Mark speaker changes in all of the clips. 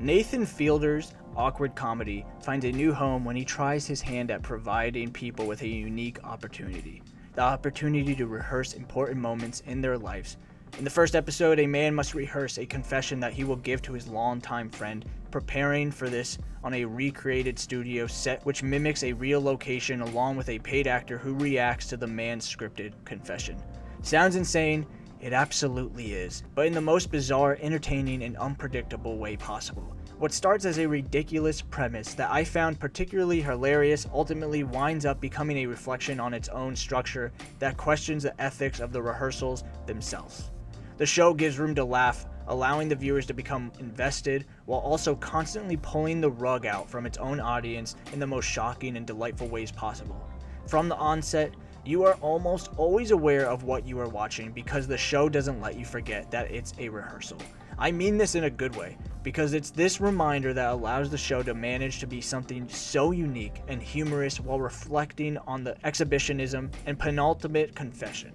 Speaker 1: Nathan Fielder's awkward comedy finds a new home when he tries his hand at providing people with a unique opportunity. The opportunity to rehearse important moments in their lives. In the first episode, a man must rehearse a confession that he will give to his longtime friend, preparing for this on a recreated studio set which mimics a real location along with a paid actor who reacts to the man's scripted confession. Sounds insane? It absolutely is, but in the most bizarre, entertaining, and unpredictable way possible. What starts as a ridiculous premise that I found particularly hilarious ultimately winds up becoming a reflection on its own structure that questions the ethics of the rehearsals themselves. The show gives room to laugh, allowing the viewers to become invested while also constantly pulling the rug out from its own audience in the most shocking and delightful ways possible. From the onset, you are almost always aware of what you are watching because the show doesn't let you forget that it's a rehearsal. I mean this in a good way, because it's this reminder that allows the show to manage to be something so unique and humorous while reflecting on the exhibitionism and penultimate confession.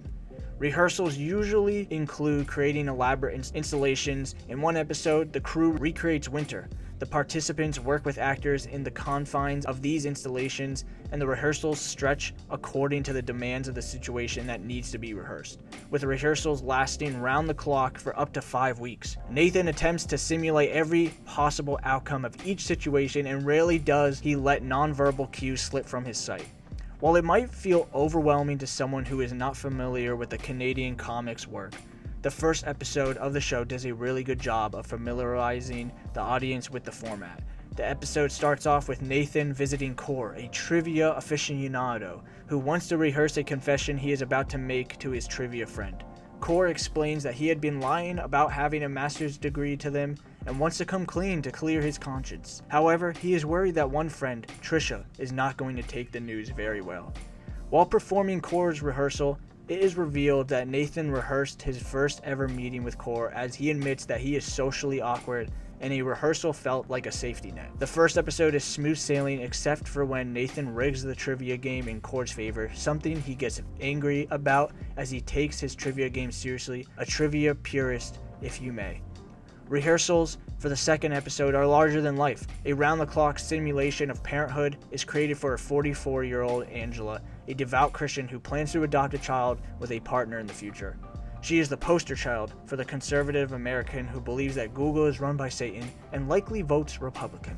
Speaker 1: Rehearsals usually include creating elaborate installations. In one episode, the crew recreates winter. The participants work with actors in the confines of these installations, and the rehearsals stretch according to the demands of the situation that needs to be rehearsed, with rehearsals lasting round the clock for up to 5 weeks. Nathan attempts to simulate every possible outcome of each situation, and rarely does he let nonverbal cues slip from his sight. While it might feel overwhelming to someone who is not familiar with the Canadian comics work, the first episode of the show does a really good job of familiarizing the audience with the format. The episode starts off with Nathan visiting Core, a trivia aficionado, who wants to rehearse a confession he is about to make to his trivia friend. Core explains that he had been lying about having a master's degree to them and wants to come clean to clear his conscience. However, he is worried that one friend, Trisha, is not going to take the news very well. While performing Core's rehearsal, it is revealed that Nathan rehearsed his first ever meeting with Core, as he admits that he is socially awkward and a rehearsal felt like a safety net. The first episode is smooth sailing except for when Nathan rigs the trivia game in Core's favor, something he gets angry about as he takes his trivia game seriously, a trivia purist if you may. Rehearsals for the second episode are larger than life. A round-the-clock simulation of parenthood is created for a 44-year-old Angela, a devout Christian who plans to adopt a child with a partner in the future. She is the poster child for the conservative American who believes that Google is run by Satan and likely votes Republican.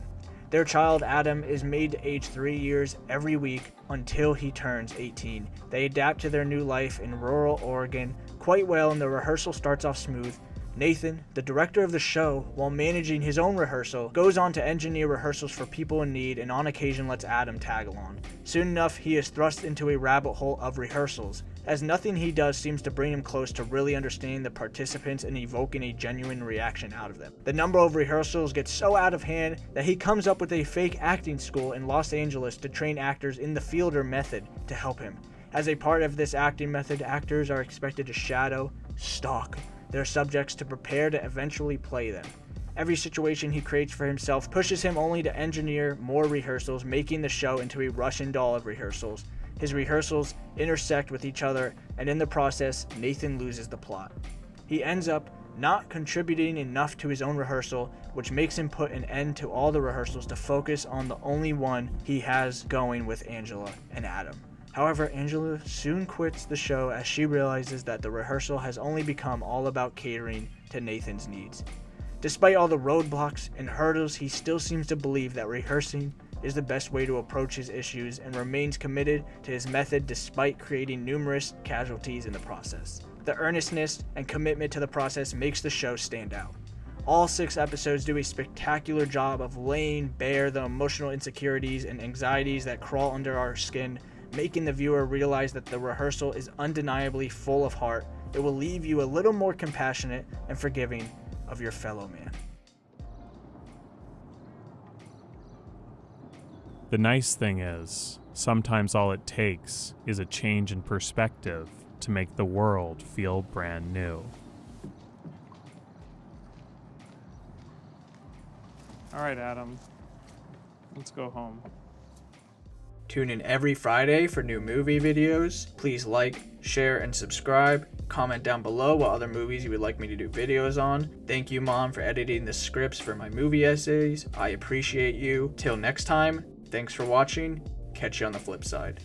Speaker 1: Their child, Adam, is made to age 3 years every week until he turns 18. They adapt to their new life in rural Oregon quite well, and the rehearsal starts off smooth. Nathan, the director of the show, while managing his own rehearsal, goes on to engineer rehearsals for people in need and on occasion lets Adam tag along. Soon enough, he is thrust into a rabbit hole of rehearsals, as nothing he does seems to bring him close to really understanding the participants and evoking a genuine reaction out of them. The number of rehearsals gets so out of hand that he comes up with a fake acting school in Los Angeles to train actors in the Fielder method to help him. As a part of this acting method, actors are expected to shadow, stalk their subjects to prepare to eventually play them. Every situation he creates for himself pushes him only to engineer more rehearsals, making the show into a Russian doll of rehearsals. His rehearsals intersect with each other, and in the process, Nathan loses the plot. He ends up not contributing enough to his own rehearsal, which makes him put an end to all the rehearsals to focus on the only one he has going with Angela and Adam. However, Angela soon quits the show as she realizes that the rehearsal has only become all about catering to Nathan's needs. Despite all the roadblocks and hurdles, he still seems to believe that rehearsing is the best way to approach his issues and remains committed to his method despite creating numerous casualties in the process. The earnestness and commitment to the process makes the show stand out. All 6 episodes do a spectacular job of laying bare the emotional insecurities and anxieties that crawl under our skin, making the viewer realize that the rehearsal is undeniably full of heart. It will leave you a little more compassionate and forgiving of your fellow man.
Speaker 2: The nice thing is, sometimes all it takes is a change in perspective to make the world feel brand new.
Speaker 3: All right, Adam. Let's go home.
Speaker 1: Tune in every Friday for new movie videos. Please like, share, and subscribe. Comment down below what other movies you would like me to do videos on. Thank you, Mom, for editing the scripts for my movie essays. I appreciate you. Till next time, thanks for watching. Catch you on the flip side.